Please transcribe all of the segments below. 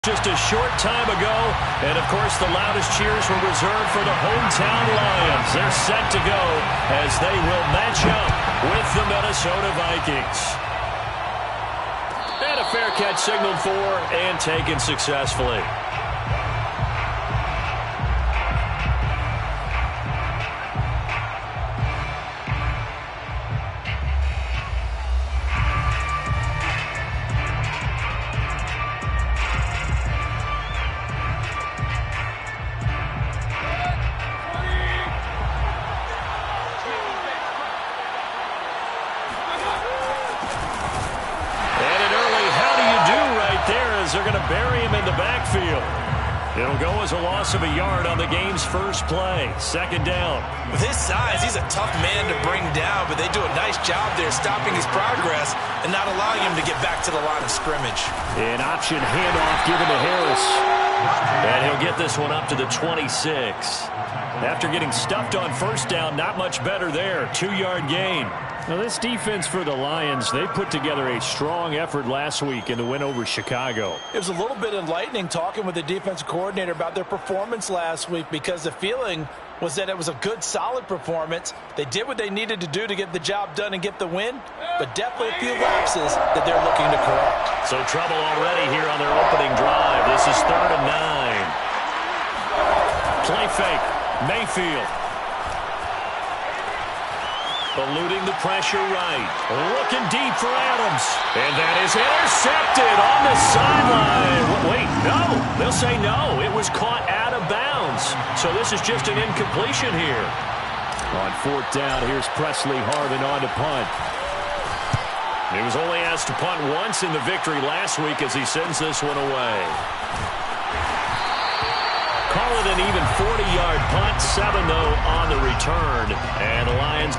Just a short time ago, and of course the loudest cheers were reserved for the hometown Lions. They're set to go as they will match up with the Minnesota Vikings. And a fair catch signaled for and taken successfully. They're going to bury him in the backfield. It'll go as a loss of a yard on the game's first play. Second down. With his size, he's a tough man to bring down, but they do a nice job there stopping his progress and not allowing him to get back to the line of scrimmage. An option handoff given to Harris. And he'll get this one up to the 26. After getting stuffed on first down, not much better there. 2-yard gain. Now, this defense for the Lions, they put together a strong effort last week in the win over Chicago. It was a little bit enlightening talking with the defensive coordinator about their performance last week because the feeling was that it was a good, solid performance. They did what they needed to do to get the job done and get the win, but definitely a few lapses that they're looking to correct. So trouble already here on their opening drive. This is 3rd and 9. Play fake. Mayfield. Eluding the pressure right. Looking deep for Adams. And that is intercepted on the sideline. Wait, no. They'll say no. It was caught out of bounds. So this is just an incompletion here. On 4th down, here's Presley Harvin on to punt. He was only asked to punt once in the victory last week as he sends this one away. Call it an even 40-yard punt. 7, though, on the return. And the Lions...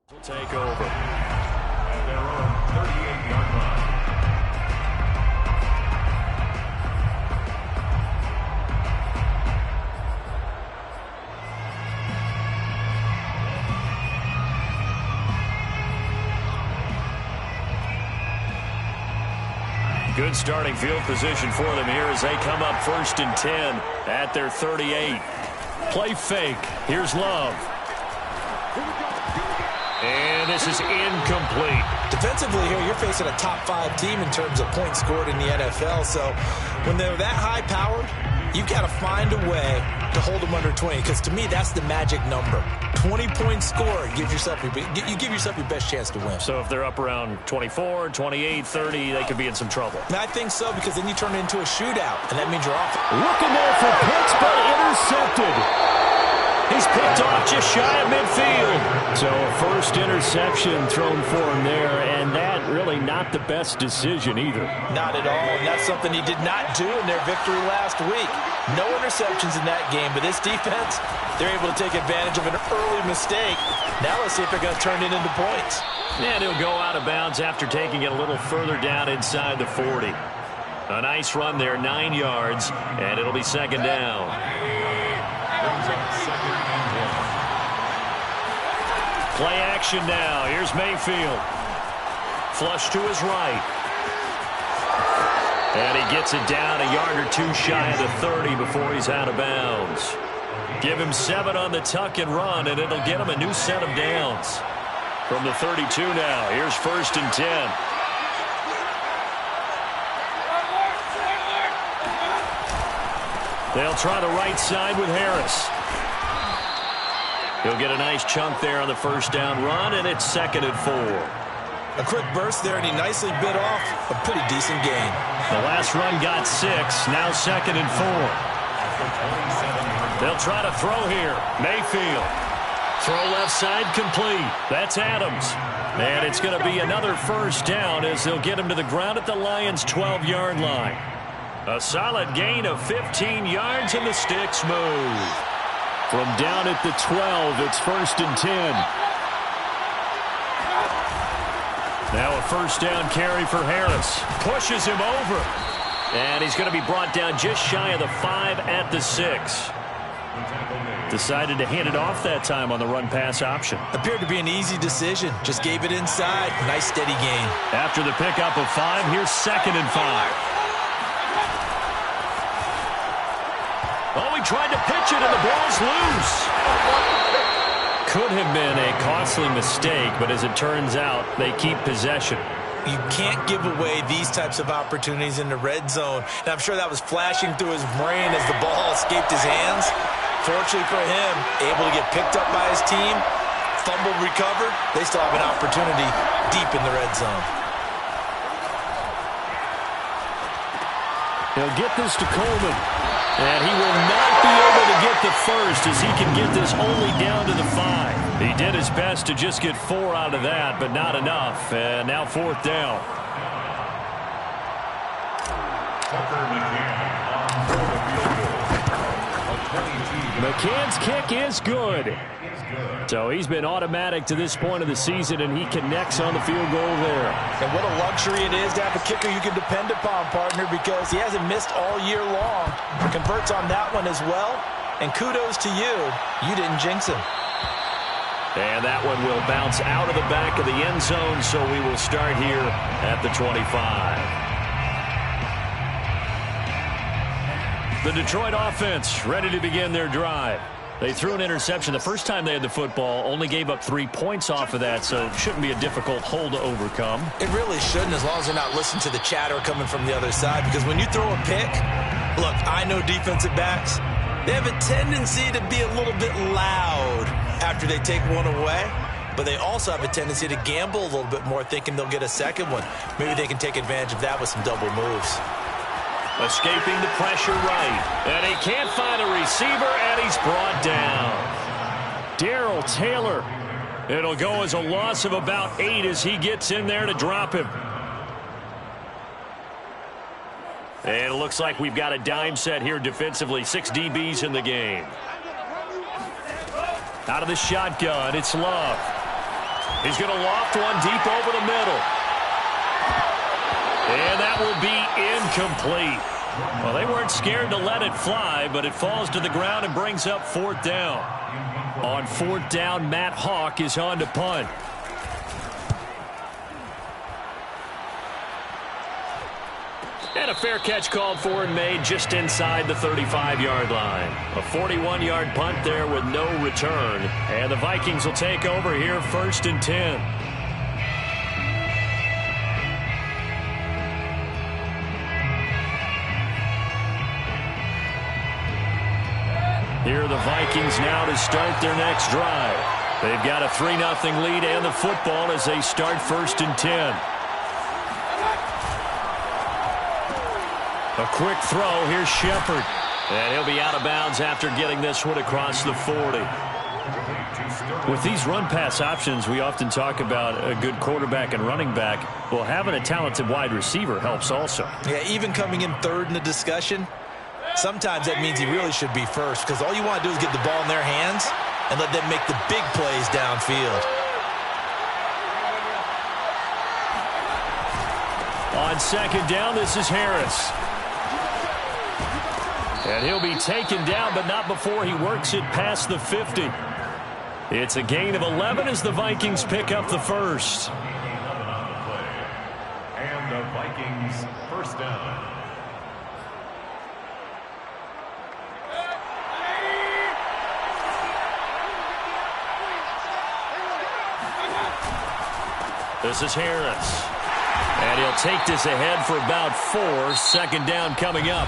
will take over. At their own 38-yard line. Good starting field position for them here as they come up 1st and 10 at their 38. Play fake. Here's Love. And this is incomplete. Defensively here, you're facing a top 5 team in terms of points scored in the NFL. So when they're that high-powered, you've got to find a way to hold them under 20. Because to me, that's the magic number. 20 points scored, you give yourself your best chance to win. So if they're up around 24, 28, 30, they could be in some trouble. And I think so, because then you turn it into a shootout, and that means you're off. Looking there for Pitts, but intercepted. He's picked off just shy of midfield. So a first interception thrown for him there, and that really not the best decision either. Not at all, and that's something he did not do in their victory last week. No interceptions in that game, but this defense, they're able to take advantage of an early mistake. Now let's see if they're going to turn it into points. And he'll go out of bounds after taking it a little further down inside the 40. A nice run there, 9 yards, and it'll be 2nd down. Play action now. Here's Mayfield. Flush to his right. And he gets it down a yard or 2 shy of the 30 before he's out of bounds. Give him 7 on the tuck and run, and it'll get him a new set of downs. From the 32 now, here's 1st and 10. They'll try the right side with Harris. He'll get a nice chunk there on the 1st down run, and it's 2nd and 4. A quick burst there, and he nicely bit off a pretty decent gain. The last run got 6, now 2nd and 4. They'll try to throw here. Mayfield. Throw left side complete. That's Adams. And it's going to be another 1st down as they'll get him to the ground at the Lions' 12-yard line. A solid gain of 15 yards, and the sticks move. From down at the 12, it's 1st and 10. Now a 1st down carry for Harris. Pushes him over. And he's going to be brought down just shy of the 5 at the 6. Decided to hand it off that time on the run-pass option. Appeared to be an easy decision. Just gave it inside. Nice steady gain. After the pickup of 5, here's 2nd and 5. Oh, he tried to pitch it, and the ball's loose. Could have been a costly mistake, but as it turns out, they keep possession. You can't give away these types of opportunities in the red zone. And I'm sure that was flashing through his brain as the ball escaped his hands. Fortunately for him, able to get picked up by his team, fumbled, recovered. They still have an opportunity deep in the red zone. He'll get this to Coleman. And he will not be able to get the 1st as he can get this only down to the 5. He did his best to just get 4 out of that, but not enough. And now 4th down. McCann's kick is good. So he's been automatic to this point of the season, and he connects on the field goal there. And what a luxury it is to have a kicker you can depend upon, partner, because he hasn't missed all year long. Converts on that one as well. And kudos to you. You didn't jinx him. And that one will bounce out of the back of the end zone, so we will start here at the 25. The Detroit offense ready to begin their drive. They threw an interception the first time they had the football, only gave up 3 points off of that, so it shouldn't be a difficult hole to overcome. It really shouldn't, as long as they're not listening to the chatter coming from the other side, because when you throw a pick, look, I know defensive backs, they have a tendency to be a little bit loud after they take one away, but they also have a tendency to gamble a little bit more, thinking they'll get a second one. Maybe they can take advantage of that with some double moves. Escaping the pressure right. And he can't find a receiver, and he's brought down. Darrell Taylor. It'll go as a loss of about 8 as he gets in there to drop him. And it looks like we've got a dime set here defensively. 6 DBs in the game. Out of the shotgun, it's Love. He's going to loft one deep over the middle. And that will be incomplete. Well, they weren't scared to let it fly, but it falls to the ground and brings up 4th down. On 4th down, Matt Hawk is on to punt. And a fair catch called for and made just inside the 35-yard line. A 41-yard punt there with no return. And the Vikings will take over here 1st and 10. Here are the Vikings now to start their next drive. They've got a 3-0 lead and the football as they start 1st and 10. A quick throw. Here's Shepard. And he'll be out of bounds after getting this one across the 40. With these run-pass options, we often talk about a good quarterback and running back. Well, having a talented wide receiver helps also. Yeah, even coming in 3rd in the discussion, sometimes that means he really should be 1st, because all you want to do is get the ball in their hands and let them make the big plays downfield. On 2nd down, this is Harris. And he'll be taken down, but not before he works it past the 50. It's a gain of 11 as the Vikings pick up the 1st. And the Vikings 1st down. This is Harris. And he'll take this ahead for about 4. Second down coming up.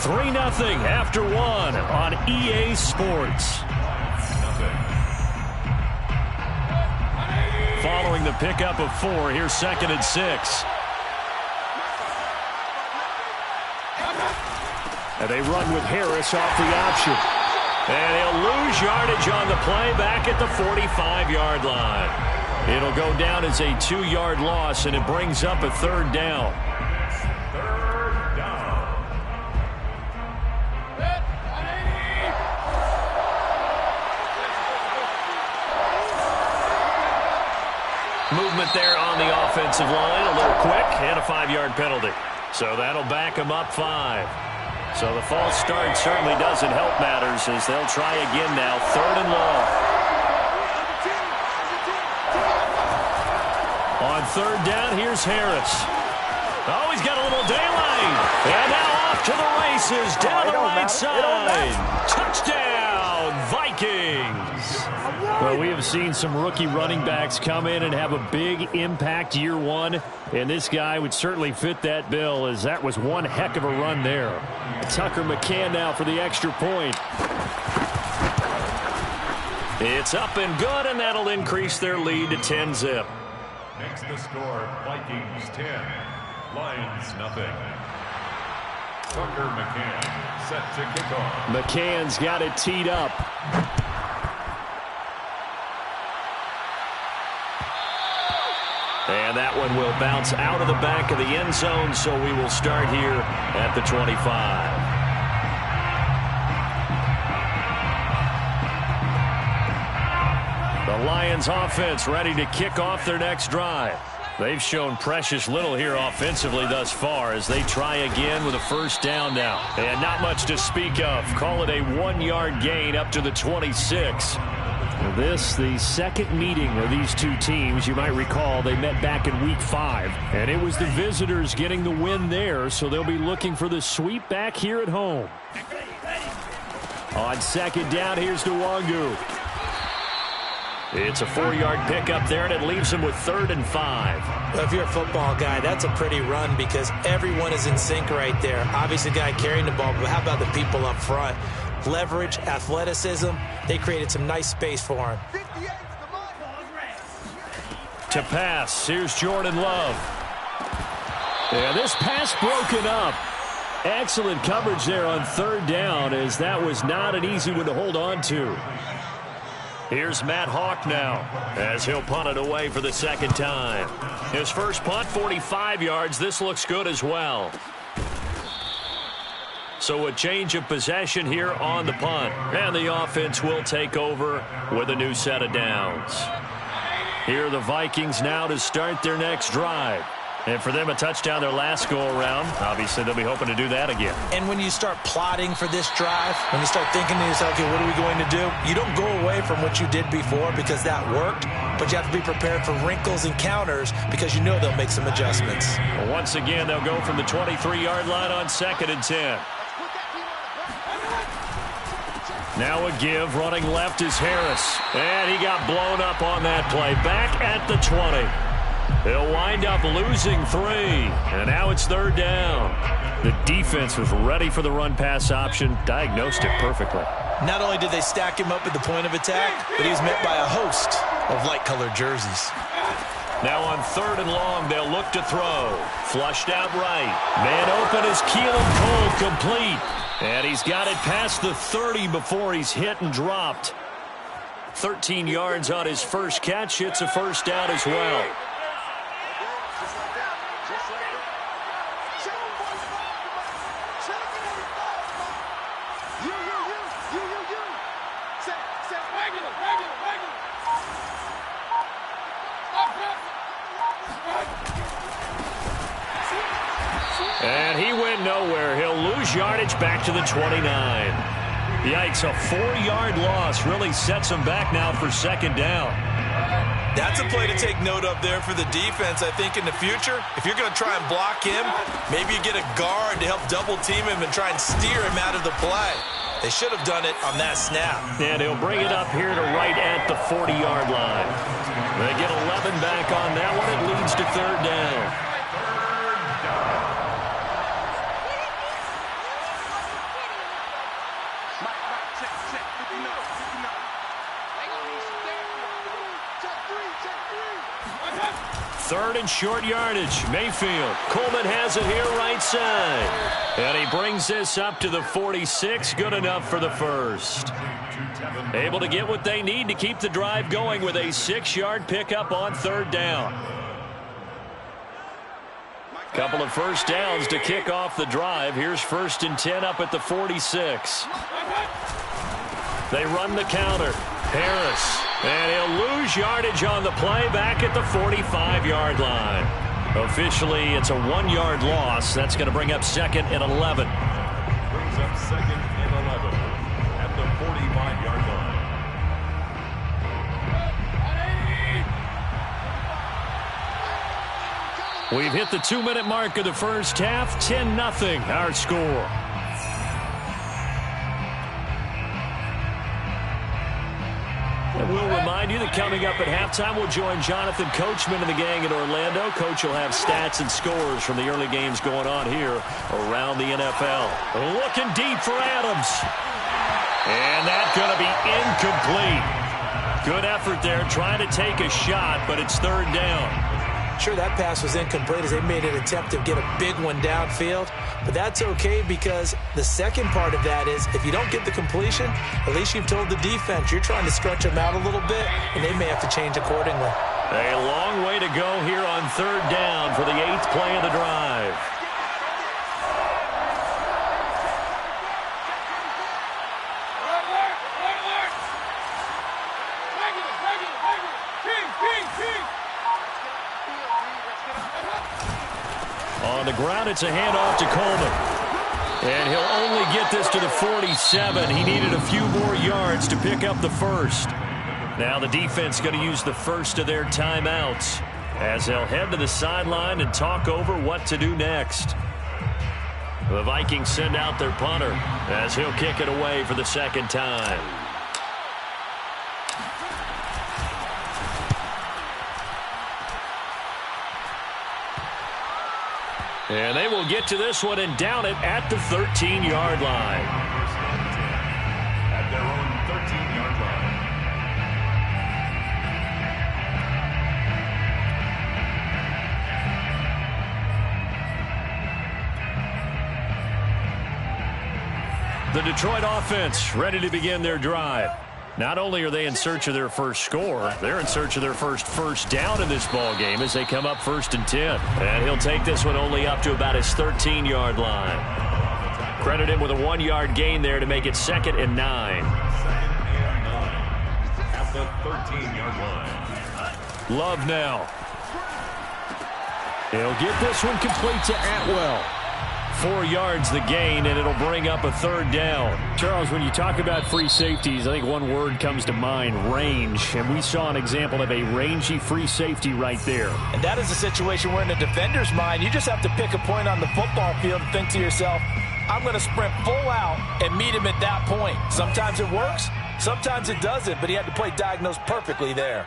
3-0 after 1 on EA Sports. Following the pickup of 4, here's 2nd and 6. And they run with Harris off the option. And he'll lose yardage on the play back at the 45-yard line. It'll go down as a 2-yard loss, and it brings up a 3rd down. Third down. Movement there on the offensive line, a little quick, and a 5-yard penalty. So that'll back them up 5. So the false start certainly doesn't help matters as they'll try again now, 3rd and long. On 3rd down, here's Harris. Oh, he's got a little daylight. And now off to the races, down the right side. Touchdown, Vikings. Well, we have seen some rookie running backs come in and have a big impact year 1. And this guy would certainly fit that bill, as that was one heck of a run there. Tucker McCann now for the extra point. It's up and good, and that'll increase their lead to 10-zip. Next the score, Vikings 10, Lions 0. Tucker McCann set to kick off. McCann's got it teed up. And that one will bounce out of the back of the end zone, so we will start here at the 25. The Lions offense ready to kick off their next drive. They've shown precious little here offensively thus far as they try again with a 1st down now. And not much to speak of. Call it a 1-yard gain up to the 26. This, the second meeting of these two teams. You might recall they met back in Week 5. And it was the visitors getting the win there, so they'll be looking for the sweep back here at home. On 2nd down, here's Nwangu. It's a 4-yard pickup there, and it leaves them with 3rd and 5. Well, if you're a football guy, that's a pretty run because everyone is in sync right there. Obviously, the guy carrying the ball, but how about the people up front? Leverage, athleticism, they created some nice space for him. To pass, here's Jordan Love. Yeah, this pass broken up. Excellent coverage there on 3rd down, as that was not an easy one to hold on to. Here's Matt Hawk now as he'll punt it away for the 2nd time. His first punt, 45 yards. This looks good as well. So a change of possession here on the punt. And the offense will take over with a new set of downs. Here are the Vikings now to start their next drive. And for them, a touchdown their last go-around. Obviously, they'll be hoping to do that again. And when you start plotting for this drive, when you start thinking to yourself, okay, what are we going to do? You don't go away from what you did before because that worked, but you have to be prepared for wrinkles and counters because you know they'll make some adjustments. Well, once again, they'll go from the 23-yard line on 2nd and 10. Now a give, running left is Harris. And he got blown up on that play. Back at the 20. They'll wind up losing 3. And now it's 3rd down. The defense was ready for the run-pass option. Diagnosed it perfectly. Not only did they stack him up at the point of attack, but he was met by a host of light-colored jerseys. Now on 3rd and long, they'll look to throw. Flushed out right. Man open is Keelan Cole, complete. And he's got it past the 30 before he's hit and dropped. 13 yards on his first catch. It's a 1st down as well. And he went nowhere. He'll lose yardage back to the 29. Yikes, a 4-yard loss really sets him back now for 2nd down. That's a play to take note of there for the defense. I think in the future, if you're going to try and block him, maybe you get a guard to help double-team him and try and steer him out of the play. They should have done it on that snap. And he'll bring it up here to right at the 40-yard line. They get 11 back on that one. It leads to third down. Third and short yardage. Mayfield. Coleman has it here right side. And he brings this up to the 46. Good enough for the first. Able to get what they need to keep the drive going with a 6-yard pickup on third down. Couple of first downs to kick off the drive. Here's 1st and 10 up at the 46. They run the counter. Harris. And he'll lose yardage on the play back at the 45-yard line. Officially, it's a 1-yard loss. That's going to bring up 2nd and 11. Brings up 2nd and 11 at the 45-yard line. We've hit the 2-minute mark of the first half. 10-0 our score. And we'll remind you that coming up at halftime, we'll join Jonathan Coachman and the gang in Orlando. Coach will have stats and scores from the early games going on here around the NFL. Looking deep for Adams. And that's going to be incomplete. Good effort there, trying to take a shot, but it's third down. Sure, that pass was incomplete as they made an attempt to get a big one downfield. But that's okay because the second part of that is if you don't get the completion, at least you've told the defense you're trying to stretch them out a little bit, and they may have to change accordingly. A long way to go here on third down for the 8th play of the drive. On the ground, it's a handoff to Coleman. And he'll only get this to the 47. He needed a few more yards to pick up the first. Now the defense going to use the first of their timeouts as they'll head to the sideline and talk over what to do next. The Vikings send out their punter as he'll kick it away for the second time. And they will get to this one and down it at the 13-yard line. At their own 13-yard line. The Detroit offense ready to begin their drive. Not only are they in search of their first score, they're in search of their first down in this ball game as they come up 1st and 10. And he'll take this one only up to about his 13-yard line. Credit him with a 1-yard gain there to make it 2nd and 9. 2nd and 9 at the 13-yard line. Love now. He'll get this one complete to Atwell. 4 yards the gain, and it'll bring up a third down. Charles, when you talk about free safeties, I think one word comes to mind, range. And we saw an example of a rangy free safety right there. And that is a situation where in the defender's mind, you just have to pick a point on the football field and think to yourself, I'm going to sprint full out and meet him at that point. Sometimes it works, sometimes it doesn't, but he had to play diagnosed perfectly there.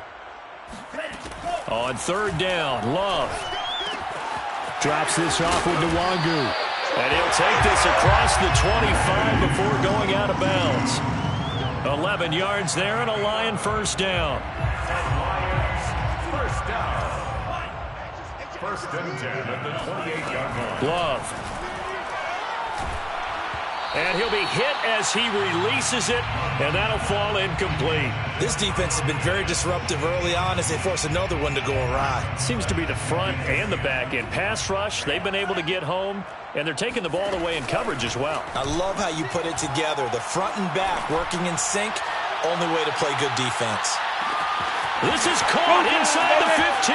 On third down, Love drops this off with Nwangu. And he'll take this across the 25 before going out of bounds. 11 yards there and a Lion first down. Lions first down. 1st and 10 at the 28-yard line. Love. And he'll be hit as he releases it, and that'll fall incomplete. This defense has been very disruptive early on as they force another one to go awry. Seems to be the front and the back end. Pass rush, they've been able to get home, and they're taking the ball away in coverage as well. I love how you put it together. The front and back working in sync, only way to play good defense. This is caught inside the 15.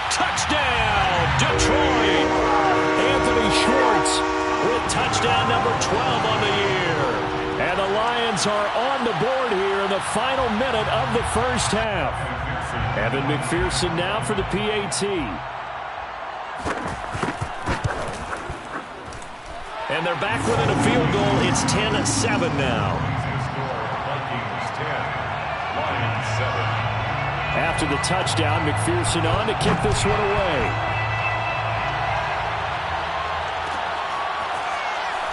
Touchdown, Detroit. Anthony Schwartz with touchdown number 12 on the year. And the Lions are on the board here in the final minute of the first half. Evan McPherson now for the PAT. And they're back within a field goal. It's 10-7 now. Vikings 10, Lions 7. After the touchdown, McPherson on to kick this one away.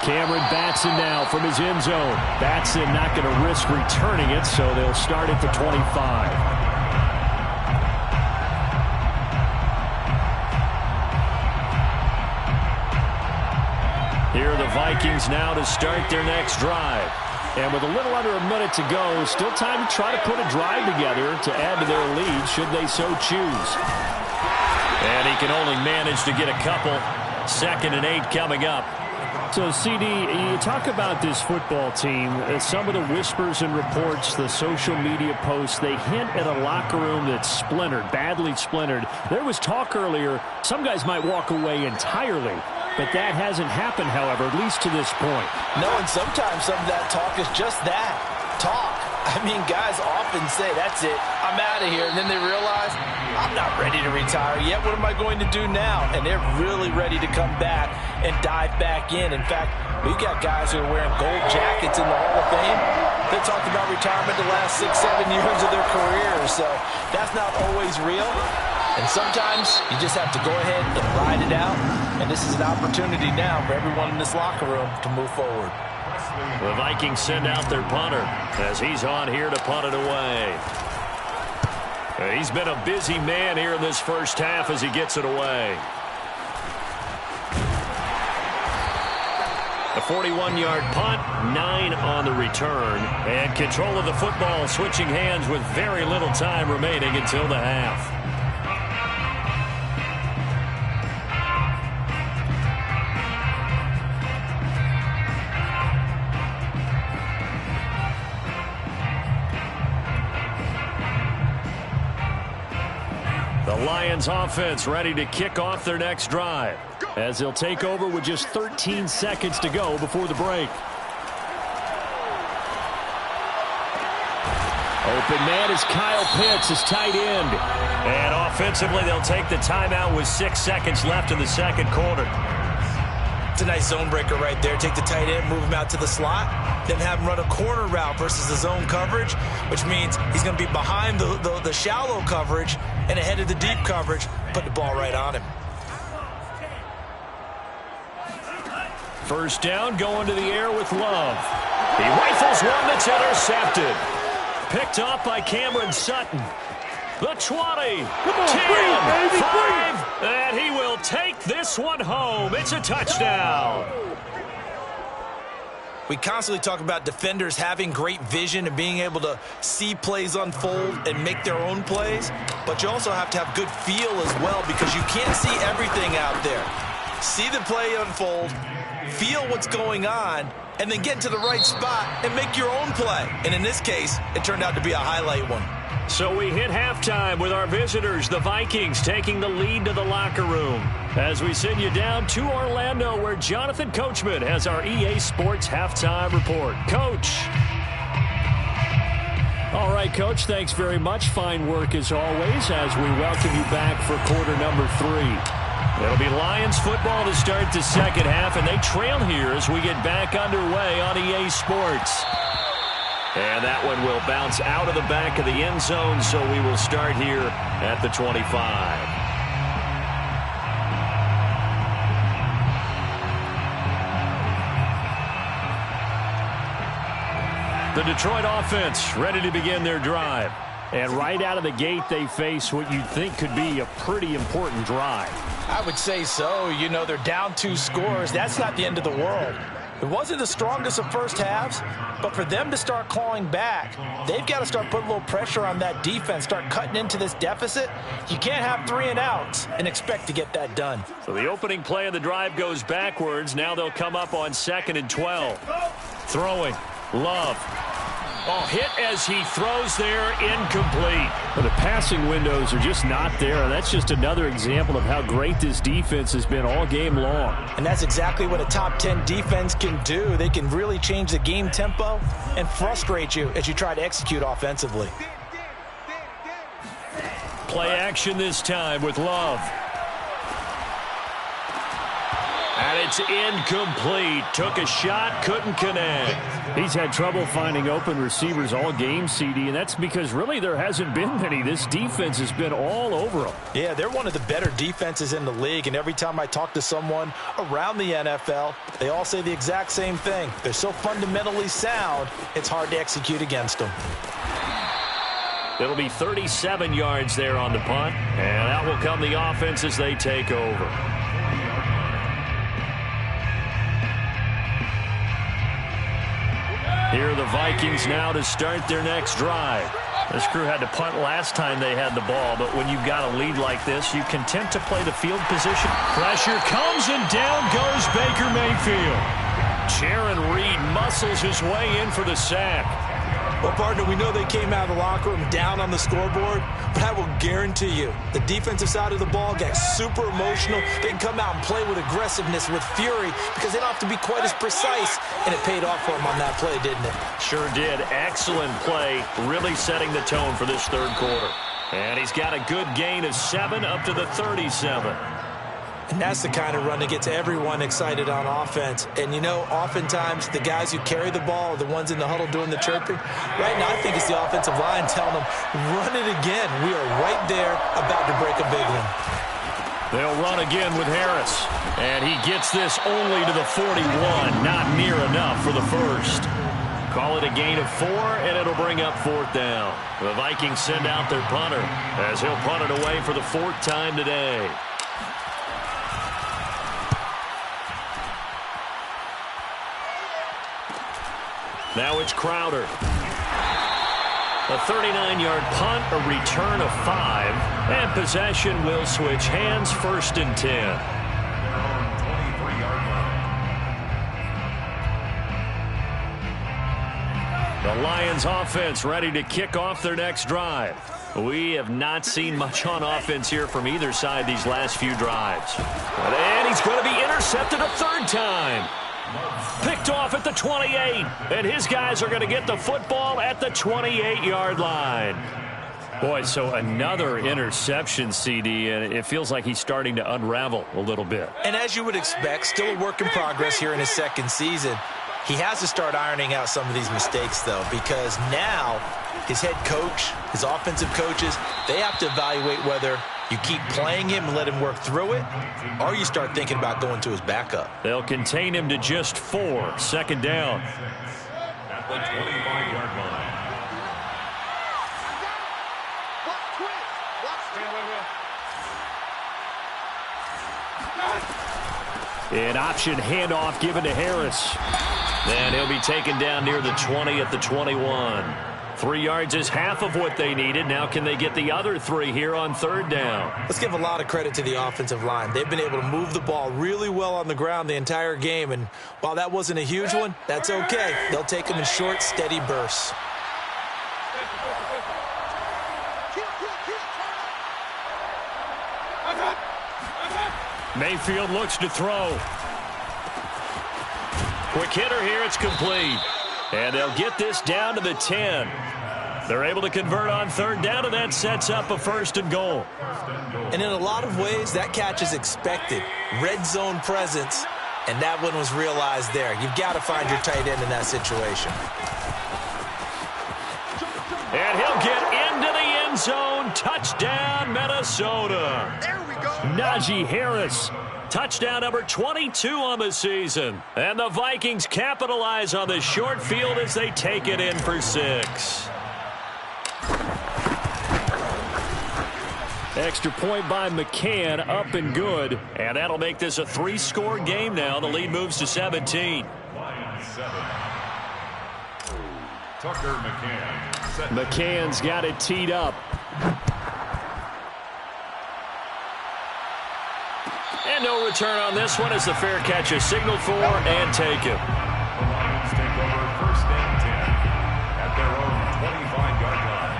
Cameron Batson now from his end zone. Batson not going to risk returning it, so they'll start at the 25. Here are the Vikings now to start their next drive. And with a little under a minute to go, still time to try to put a drive together to add to their lead should they so choose. And he can only manage to get a couple. 2nd and 8 coming up. So, CD, you talk about this football team, some of the whispers and reports, the social media posts, they hint at a locker room that's splintered, badly splintered. There was talk earlier, some guys might walk away entirely, but that hasn't happened, however, at least to this point. No, and sometimes some of that talk is just that, talk. I mean, guys often say, that's it, I'm out of here, and then they realize, I'm not ready to retire yet. What am I going to do now? And they're really ready to come back and dive back in. In fact, we got guys who are wearing gold jackets in the Hall of Fame. They talked about retirement the last 6-7 years of their careers, so that's not always real. And sometimes you just have to go ahead and ride it out, and this is an opportunity now for everyone in this locker room to move forward. The Vikings send out their punter as he's on here to punt it away. He's been a busy man here in this first half as he gets it away. A 41-yard punt, 9 on the return, and control of the football switching hands with very little time remaining until the half. The Lions offense ready to kick off their next drive as they'll take over with just 13 seconds to go before the break. Open man is Kyle Pitts, his tight end. And offensively, they'll take the timeout with 6 seconds left in the second quarter. It's a nice zone breaker right there. Take the tight end, move him out to the slot, then have him run a corner route versus the zone coverage, which means he's going to be behind the shallow coverage and ahead of the deep coverage. Put the ball right on him. First down, going to the air with Love. He rifles one that's intercepted. Picked up by Cameron Sutton. The 20, 10, 5, and he will take this one home. It's a touchdown. We constantly talk about defenders having great vision and being able to see plays unfold and make their own plays, but you also have to have good feel as well because you can't see everything out there. See the play unfold, feel what's going on, and then get to the right spot and make your own play. And in this case, it turned out to be a highlight one. So we hit halftime with our visitors, the Vikings, taking the lead to the locker room. As we send you down to Orlando, where Jonathan Coachman has our EA Sports halftime report. Coach. All right, Coach, thanks very much. Fine work as always as we welcome you back for quarter number 3. It'll be Lions football to start the second half, and they trail here as we get back underway on EA Sports. And that one will bounce out of the back of the end zone, so we will start here at the 25. The Detroit offense ready to begin their drive. And right out of the gate, they face what you'd think could be a pretty important drive. I would say so. You know, they're down 2 scores. That's not the end of the world. It wasn't the strongest of first halves, but for them to start clawing back, they've got to start putting a little pressure on that defense, start cutting into this deficit. You can't have 3 and outs and expect to get that done. So the opening play of the drive goes backwards. Now they'll come up on 2nd and 12. Throwing. Love. Oh, hit as he throws there, incomplete. Well, the passing windows are just not there. And that's just another example of how great this defense has been all game long. And that's exactly what a top 10 defense can do. They can really change the game tempo and frustrate you as you try to execute offensively. Play action this time with Love. And it's incomplete. Took a shot, couldn't connect. He's had trouble finding open receivers all game, CD, and that's because really there hasn't been many. This defense has been all over them. Yeah, they're one of the better defenses in the league, and every time I talk to someone around the NFL, they all say the exact same thing. They're so fundamentally sound, it's hard to execute against them. It'll be 37 yards there on the punt, and out will come the offense as they take over. Here are the Vikings now to start their next drive. This crew had to punt last time they had the ball, but when you've got a lead like this, you content to play the field position. Pressure comes, and down goes Baker Mayfield. Jaron Reed muscles his way in for the sack. Well, partner, we know they came out of the locker room down on the scoreboard, but I will guarantee you the defensive side of the ball got super emotional. They can come out and play with aggressiveness, with fury, because they don't have to be quite as precise, and it paid off for them on that play, didn't it? Sure did. Excellent play, really setting the tone for this third quarter. And he's got a good gain of 7 up to the 37. And that's the kind of run that gets everyone excited on offense. And, you know, oftentimes the guys who carry the ball are the ones in the huddle doing the chirping. Right now, I think it's the offensive line telling them, run it again. We are right there about to break a big one. They'll run again with Harris. And he gets this only to the 41. Not near enough for the first. Call it a gain of 4, and it'll bring up 4th down. The Vikings send out their punter as he'll punt it away for the 4th time today. Now it's Crowder. A 39-yard punt, a return of 5, and possession will switch hands, 1st and 10. The Lions offense ready to kick off their next drive. We have not seen much on offense here from either side these last few drives. And he's going to be intercepted a 3rd time. Picked off at the 28, and his guys are going to get the football at the 28-yard line. Boy, so another interception, CD, and it feels like he's starting to unravel a little bit. And as you would expect, still a work in progress here in his 2nd season. He has to start ironing out some of these mistakes, though, because now his head coach, his offensive coaches, they have to evaluate whether you keep playing him and let him work through it, or you start thinking about going to his backup. They'll contain him to just 4, 2nd down. At the 25-yard line. An option handoff given to Harris. And he'll be taken down near the 20 at the 21. 3 yards is half of what they needed. Now can they get the other 3 here on 3rd down? Let's give a lot of credit to the offensive line. They've been able to move the ball really well on the ground the entire game. And while that wasn't a huge one, that's okay. They'll take them in short, steady bursts. Mayfield looks to throw. Quick hitter here, it's complete. And they'll get this down to the 10. They're able to convert on 3rd down, and that sets up a 1st and goal. And in a lot of ways, that catch is expected. Red zone presence, and that one was realized there. You've got to find your tight end in that situation. And he'll get into the end zone. Touchdown, Minnesota. There we go. Najee Harris. Touchdown number 22 on the season. And the Vikings capitalize on the short field as they take it in for 6. Extra point by McCann, up and good. And that'll make this a 3-score game now. The lead moves to 17. Lions 7. Tucker McCann. Set. McCann's got it teed up. And no return on this one as the fair catch is signaled for and taken. The Lions take over 1st and 10 at their own 25-yard line.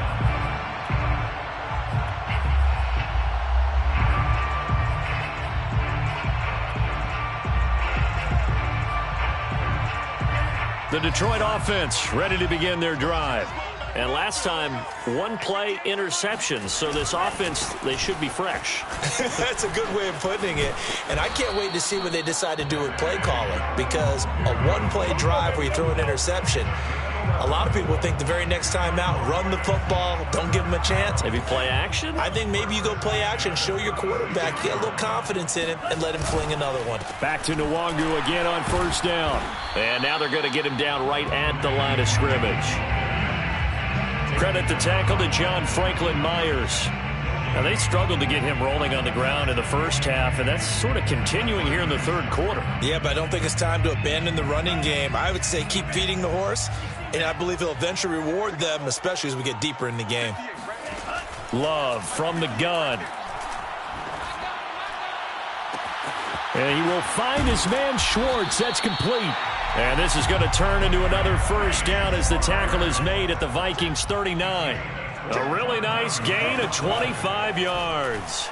The Detroit offense ready to begin their drive. And last time, one play interception. So this offense, they should be fresh. That's a good way of putting it. And I can't wait to see what they decide to do with play calling, because a one-play drive where you throw an interception, a lot of people think the very next time out, run the football, don't give them a chance. Maybe play action? I think maybe you go play action, show your quarterback, get a little confidence in him, and let him fling another one. Back to Nwangu again on first down. And now they're going to get him down right at the line of scrimmage. Credit the tackle to John Franklin Myers. Now, they struggled to get him rolling on the ground in the first half, and that's sort of continuing here in the third quarter. Yeah, but I don't think it's time to abandon the running game. I would say keep feeding the horse, and I believe he'll eventually reward them, especially as we get deeper in the game. Love from the gun. And he will find his man Schwartz. That's complete. And this is going to turn into another first down as the tackle is made at the Vikings 39. A really nice gain of 25 yards.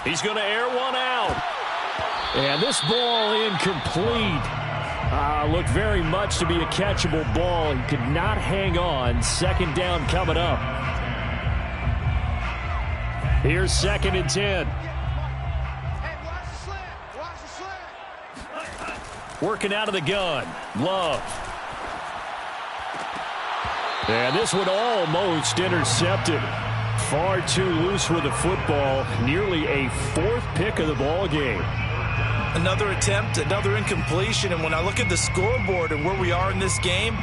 He's going to air one out. And this ball incomplete. Looked very much to be a catchable ball. He could not hang on. Second down coming up. Here's 2nd and 10. Working out of the gun. Love. And this one almost intercepted. Far too loose with the football. Nearly a 4th pick of the ball game. Another attempt, another incompletion. And when I look at the scoreboard and where we are in this game,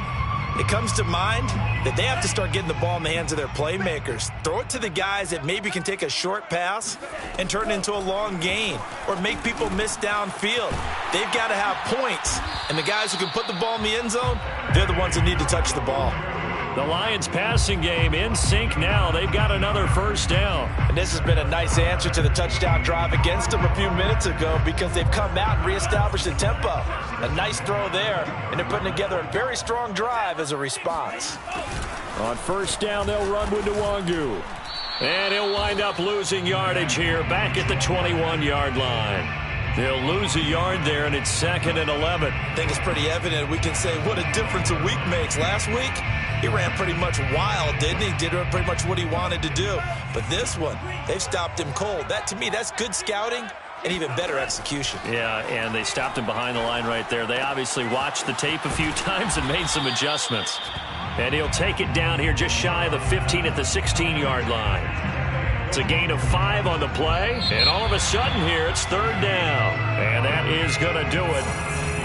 it comes to mind that they have to start getting the ball in the hands of their playmakers. Throw it to the guys that maybe can take a short pass and turn it into a long gain or make people miss downfield. They've got to have points. And the guys who can put the ball in the end zone, they're the ones that need to touch the ball. The Lions passing game in sync now. They've got another first down. And this has been a nice answer to the touchdown drive against them a few minutes ago, because they've come out and reestablished the tempo. A nice throw there, and they're putting together a very strong drive as a response. On first down, they'll run with Nwangu. And he'll wind up losing yardage here back at the 21-yard line. They'll lose a yard there, and it's 2nd and 11. I think it's pretty evident. We can say what a difference a week makes. Last week, he ran pretty much wild, didn't he? Did pretty much what he wanted to do. But this one, they've stopped him cold. That, to me, that's good scouting and even better execution. Yeah, and they stopped him behind the line right there. They obviously watched the tape a few times and made some adjustments. And he'll take it down here just shy of the 15 at the 16-yard line. It's a gain of 5 on the play, and all of a sudden here it's 3rd down. And that is going to do it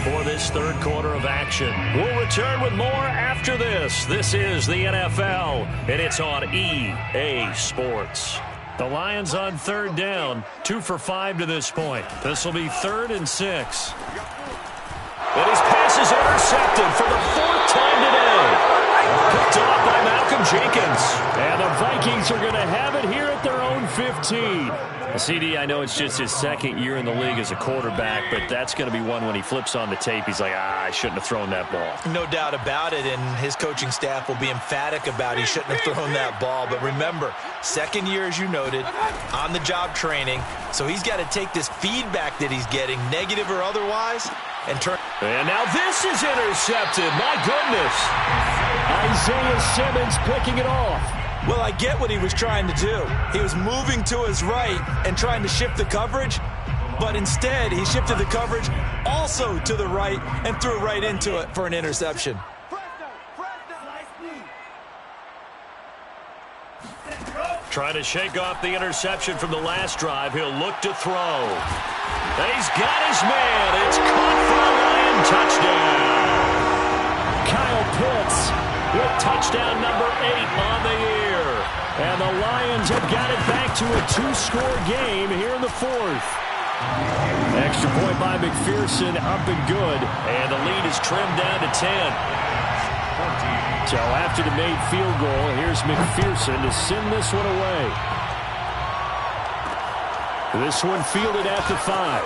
for this third quarter of action. We'll return with more after this. This is the NFL, and it's on EA Sports. The Lions on 3rd down, 2 for 5 to this point. This will be 3rd and 6. And his pass is intercepted for the 4th time today. Picked off by Malcolm Jenkins. And the Vikings are going to have it here at their own 15. CD, I know it's just his 2nd year in the league as a quarterback, but that's going to be one when he flips on the tape, he's like, I shouldn't have thrown that ball. No doubt about it, and his coaching staff will be emphatic about he shouldn't have thrown that ball. But remember, 2nd year, as you noted, on-the-job training, so he's got to take this feedback that he's getting, negative or otherwise, and turn. And now this is intercepted. My goodness. Isaiah Simmons picking it off. Well, I get what he was trying to do. He was moving to his right and trying to shift the coverage, but instead he shifted the coverage also to the right and threw right into it for an interception. Trying to shake off the interception from the last drive. He'll look to throw. He's got his man. It's caught for a Lion touchdown. Kyle Pitts with touchdown number 8 on the year. And the Lions have got it back to a 2-score game here in the 4th. Extra point by McPherson, up and good. And the lead is trimmed down to 10. So after the made field goal, here's McPherson to send this one away. This one fielded at the 5.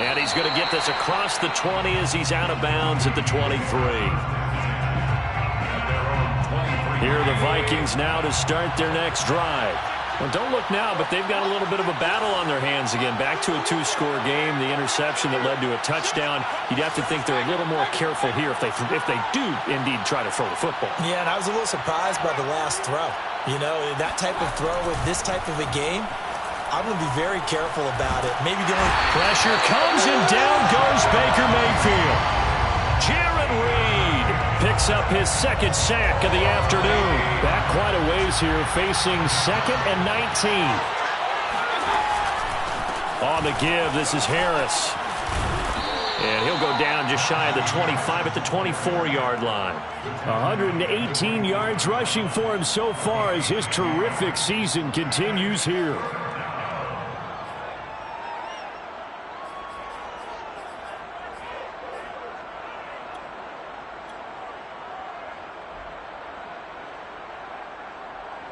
And he's going to get this across the 20 as he's out of bounds at the 23. Here are the Vikings now to start their next drive. Well, don't look now, but they've got a little bit of a battle on their hands again. Back to a two-score game. The interception that led to a touchdown. You'd have to think they're a little more careful here if they do indeed try to throw the football. Yeah, and I was a little surprised by the last throw. You know, that type of throw with this type of a game, I'm going to be very careful about it. Maybe the only pressure comes, and down goes Baker Mayfield. Jaron Reed picks up his second sack of the afternoon. Back quite a ways here, facing 2nd and 19. On the give, this is Harris. And he'll go down just shy of the 25 at the 24-yard line. 118 yards rushing for him so far as his terrific season continues here.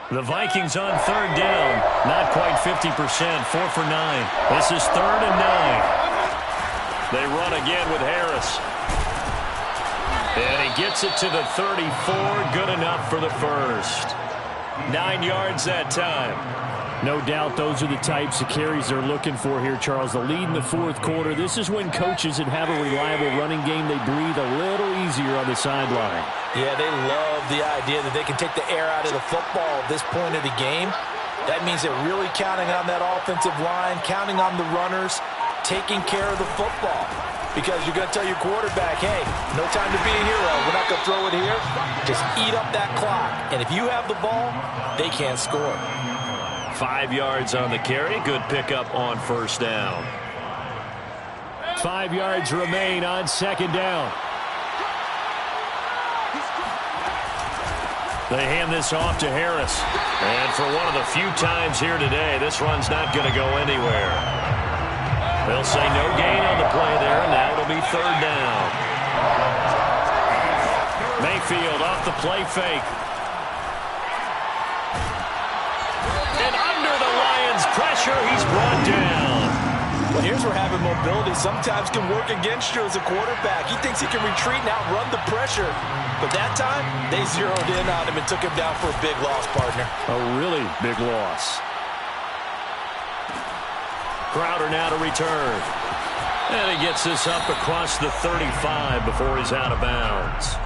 The Vikings on 3rd down. Not quite 50%. 4 for 9. This is 3rd and 9. They run again with Harris. And he gets it to the 34. Good enough for the first. 9 yards that time. No doubt those are the types of carries they're looking for here, Charles. The lead in the 4th quarter. This is when coaches that have a reliable running game, they breathe a little easier on the sideline. Yeah, they love the idea that they can take the air out of the football at this point of the game. That means they're really counting on that offensive line, counting on the runners, taking care of the football. Because you're going to tell your quarterback, hey, no time to be a hero. We're not going to throw it here. Just eat up that clock. And if you have the ball, they can't score. 5 yards on the carry. Good pickup on 1st down. 5 yards remain on 2nd down. They hand this off to Harris. And for one of the few times here today, this run's not going to go anywhere. They'll say no gain on the play there, and now it'll be 3rd down. Mayfield off the play fake. And under the Lions' pressure, he's brought down. Well, here's where having mobility sometimes can work against you as a quarterback. He thinks he can retreat and outrun the pressure. But that time, they zeroed in on him and took him down for a big loss, partner. A really big loss. Crowder now to return. And he gets this up across the 35 before he's out of bounds.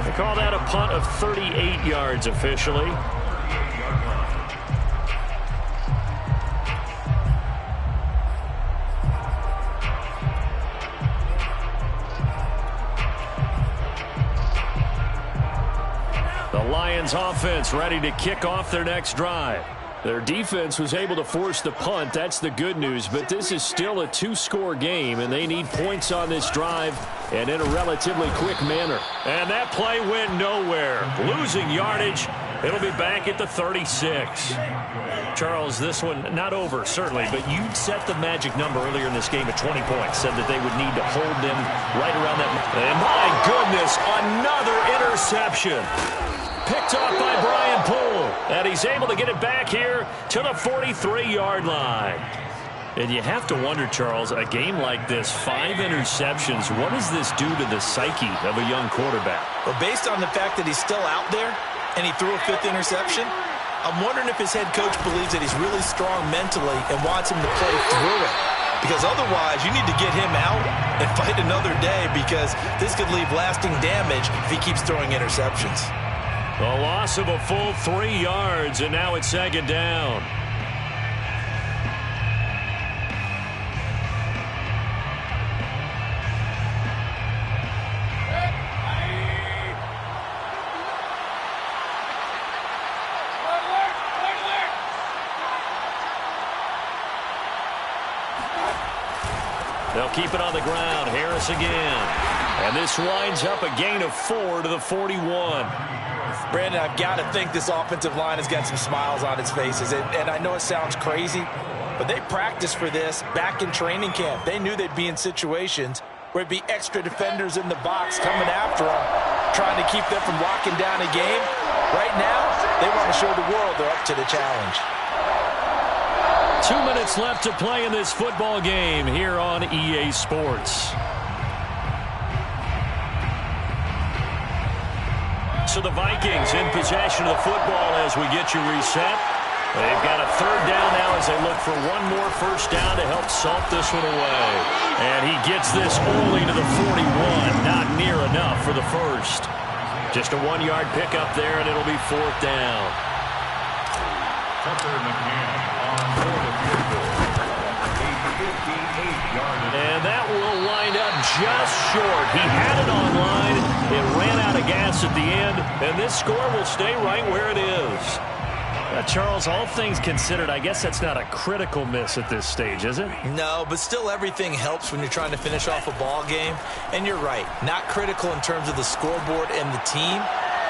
They call that a punt of 38 yards officially. The Lions offense ready to kick off their next drive. Their defense was able to force the punt. That's the good news. But this is still a 2-score game, and they need points on this drive and in a relatively quick manner. And that play went nowhere. Losing yardage. It'll be back at the 36. Charles, this one not over, certainly, but you set the magic number earlier in this game at 20 points. Said that they would need to hold them right around that. And my goodness, another interception. Picked off by Brian Poole. And he's able to get it back here to the 43-yard line. And you have to wonder, Charles, a game like this, 5 interceptions, what does this do to the psyche of a young quarterback? Well, based on the fact that he's still out there and he threw a 5th interception, I'm wondering if his head coach believes that he's really strong mentally and wants him to play through it. Because otherwise, you need to get him out and fight another day, because this could leave lasting damage if he keeps throwing interceptions. A loss of a full 3 yards, and now it's 2nd down. They'll keep it on the ground. Harris again. And this winds up a gain of 4 to the 41. Brandon, I've got to think this offensive line has got some smiles on its faces. And I know it sounds crazy, but they practiced for this back in training camp. They knew they'd be in situations where it'd be extra defenders in the box coming after them, trying to keep them from locking down a game. Right now, they want to show the world they're up to the challenge. 2 minutes left to play in this football game here on EA Sports. So the Vikings in possession of the football as we get you reset. They've got a third down now as they look for one more first down to help salt this one away. And he gets this only to the 41. Not near enough for the first. Just a 1-yard pickup there, and it'll be fourth down. Tucker McCann on for the field goal. A 58-yard. And that will wind up just short. He had it on line. It ran out of gas at the end, and this score will stay right where it is. Charles, all things considered, I guess that's not a critical miss at this stage, is it? No, but still everything helps when you're trying to finish off a ball game. And you're right, not critical in terms of the scoreboard and the team,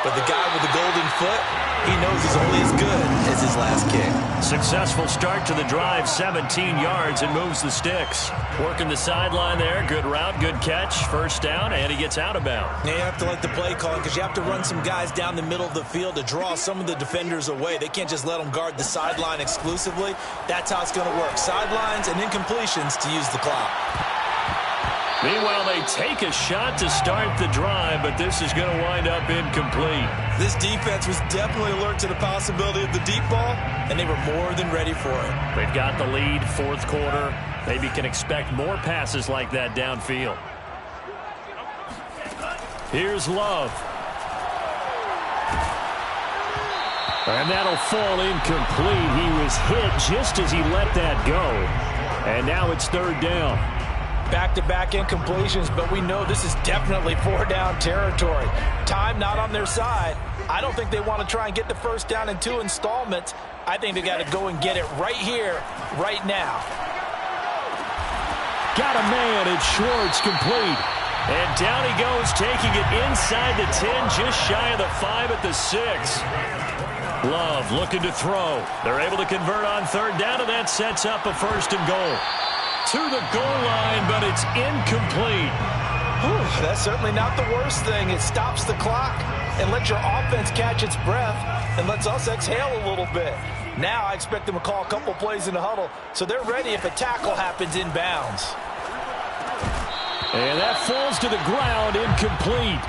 but the guy with the golden foot, he knows he's only as good as his last kick. Successful start to the drive, 17 yards, and moves the sticks. Working the sideline there, good route, good catch, first down, and he gets out of bounds. Now you have to like the play calling because you have to run some guys down the middle of the field to draw some of the defenders away. They can't just let them guard the sideline exclusively. That's how it's going to work. Sidelines and incompletions to use the clock. Meanwhile, they take a shot to start the drive, but this is going to wind up incomplete. This defense was definitely alert to the possibility of the deep ball, and they were more than ready for it. They've got the lead, fourth quarter. Maybe can expect more passes like that downfield. Here's Love. And that'll fall incomplete. He was hit just as he let that go. And now it's third down. Back-to-back incompletions, but we know this is definitely four-down territory. Time not on their side. I don't think they want to try and get the first down in 2 installments. I think they got to go and get it right here, right now. Got a man, it's Schwartz, complete. And down he goes, taking it inside the 10, just shy of the 5 at the 6. Love looking to throw. They're able to convert on third down, and that sets up a first and goal. To the goal line, but it's incomplete. Whew, that's certainly not the worst thing. It stops the clock and lets your offense catch its breath and lets us exhale a little bit. Now I expect them to call a couple plays in the huddle, so they're ready if a tackle happens inbounds. And that falls to the ground, incomplete.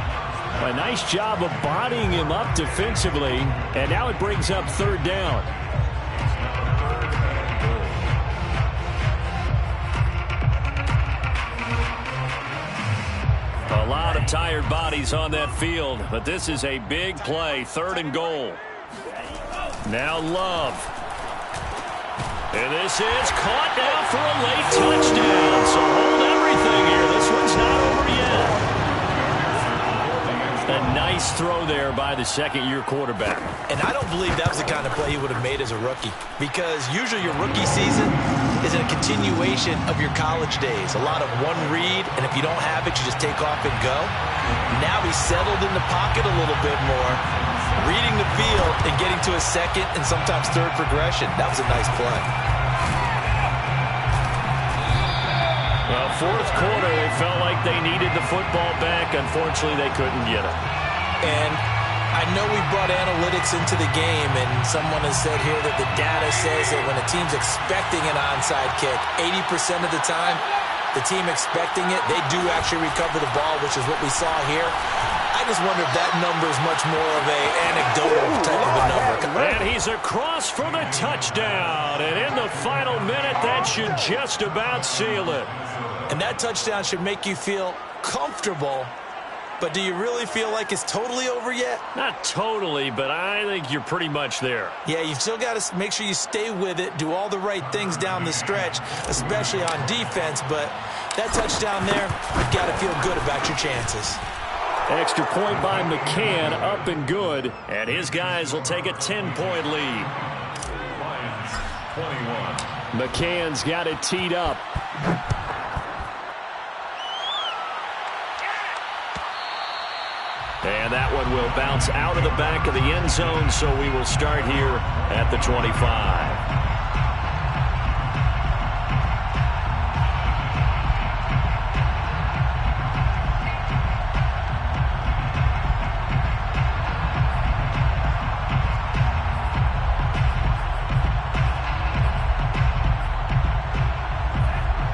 A nice job of bodying him up defensively, and now it brings up third down. A lot of tired bodies on that field, but this is a big play, third and goal. Now Love. And this is caught now for a late touchdown. So hold everything here. This one's not over yet. A nice throw there by the second-year quarterback. And I don't believe that was the kind of play he would have made as a rookie, because usually your rookie season is a continuation of your college days. A lot of one read, and if you don't have it, you just take off and go. Now he's settled in the pocket a little bit more, reading the field and getting to a second and sometimes third progression. That was a nice play. Well, fourth quarter, they felt like they needed the football back. Unfortunately, they couldn't get it. And I know we brought analytics into the game, and someone has said here that the data says that when a team's expecting an onside kick, 80% of the time, the team expecting it, they do actually recover the ball, which is what we saw here. I just wonder if that number is much more of an anecdotal type of a number. And he's across for the touchdown. And in the final minute, that should just about seal it. And that touchdown should make you feel comfortable. But do you really feel like it's totally over yet? Not totally, but I think you're pretty much there. Yeah, you've still got to make sure you stay with it, do all the right things down the stretch, especially on defense. But that touchdown there, you've got to feel good about your chances. Extra point by McCann, up and good. And his guys will take a 10-point lead. Lions, 21. McCann's got it teed up. And that one will bounce out of the back of the end zone, so we will start here at the 25.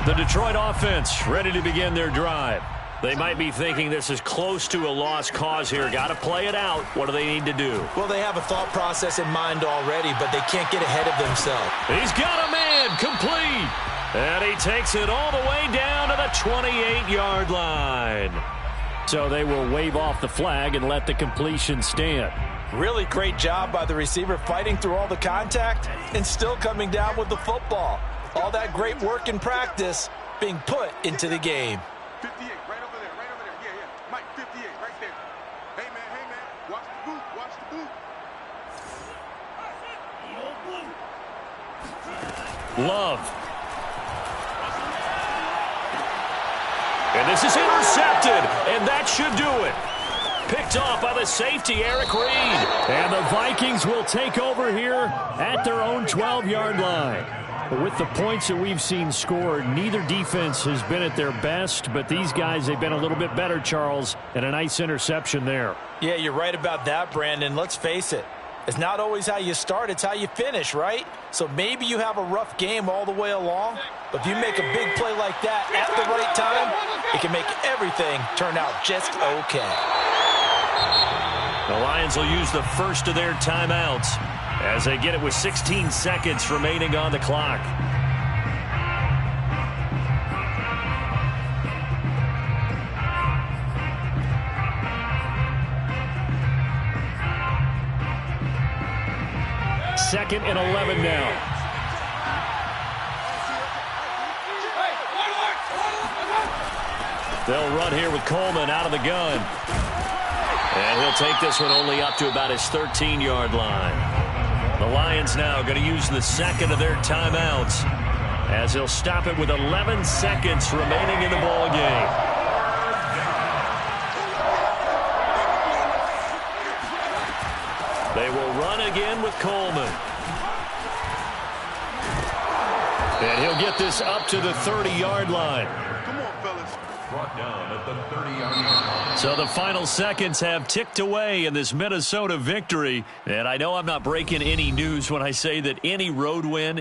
The Detroit offense ready to begin their drive. They might be thinking this is close to a lost cause here. Got to play it out. What do they need to do? Well, they have a thought process in mind already, but they can't get ahead of themselves. He's got a man complete. And he takes it all the way down to the 28-yard line. So they will wave off the flag and let the completion stand. Really great job by the receiver fighting through all the contact and still coming down with the football. All that great work in practice being put into the game. 58, right over there, yeah. Mike, 58, right there. Hey, man, watch the boot, Love. And this is intercepted, and that should do it. Picked off by the safety, Eric Reed. And the Vikings will take over here at their own 12-yard line. With the points that we've seen scored, neither defense has been at their best, but these guys, they've been a little bit better, Charles, and a nice interception there. Yeah, you're right about that, Brandon. Let's face it. It's not always how you start, it's how you finish, right? So maybe you have a rough game all the way along, but if you make a big play like that at the right time, it can make everything turn out just okay. The Lions will use the first of their timeouts as they get it with 16 seconds remaining on the clock. Second and 11 now. They'll run here with Coleman out of the gun. And he'll take this one only up to about his 13-yard line. The Lions now going to use the second of their timeouts as he'll stop it with 11 seconds remaining in the ball game. They will run again with Coleman. And he'll get this up to the 30-yard line. Come on, fellas. Brought down at the 30-yard line. So the final seconds have ticked away in this Minnesota victory. And I know I'm not breaking any news when I say that any road win